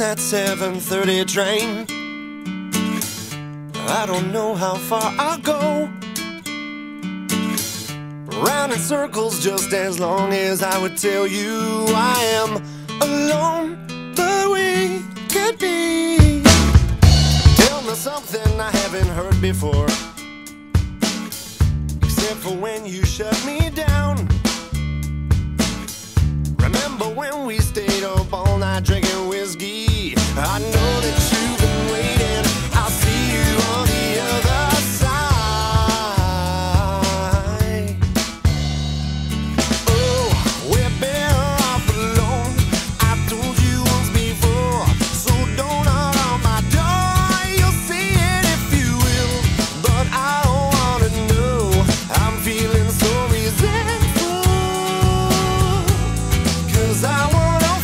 that 7:30 train. I don't know how far I'll go, round in circles just as long as I would tell you I am alone, but we could be. Tell me something I haven't heard before, except for when you shut me down. Remember when we stayed up all night drinking whiskey? I know that you've been waiting. I'll see you on the other side. Oh, we're better off alone. I told you once before, so don't knock on my door. You'll see it if you will, but I don't wanna know. I'm feeling so resentful, 'cause I wanna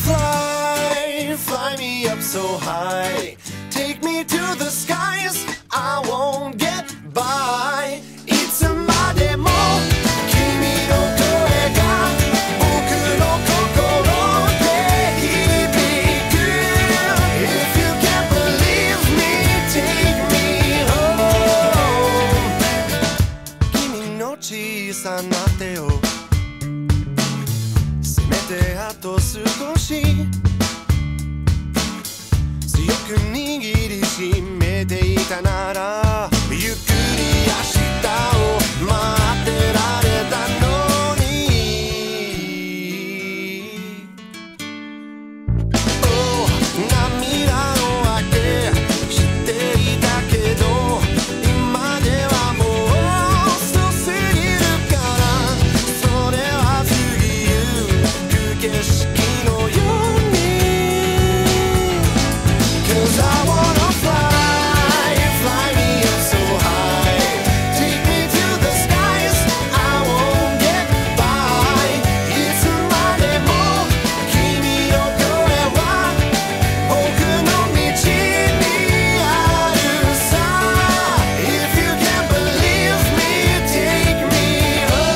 fly me up so high. Take me to the skies, I won't get by. It's a mademo, kimi no koe ga boku no kokoro de hibiku. If you can't believe me, take me home. Kimi no chisa na te o semete ato sugoshi強く握りしめていたなら、ゆっくり明日を待ってられたのに。Oh、涙のわけ知っていたけど、今ではもう遅すぎるから、それは過ぎゆく景色のように。'Cause I wanna fly me up so high. Take me to the skies, I won't get by. いつまでも君の声は僕の道にあるさ。If you can't believe me, take me home.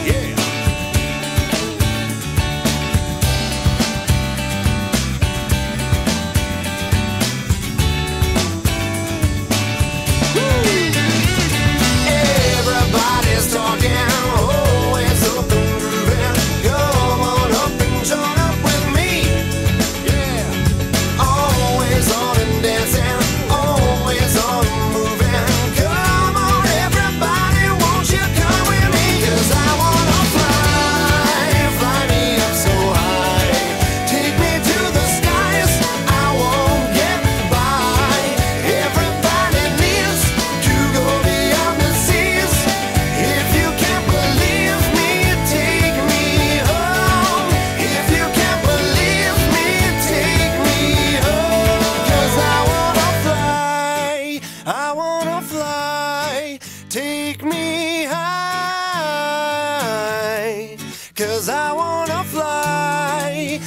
Yeah. Everybody's talking, always up and grooving. Come on up and join up with me. Yeah, always on and dancing, always on and moving. Come on everybody, won't you come with me? 'Cause I wanna fly me up so high. Take me to the skies, I won't get by. Everybody needs to go beyond the seas. If you can't believe me, take me home. If you can't believe me, take me home. 'Cause I wanna fly, take me high. 'Cause I wanna fly,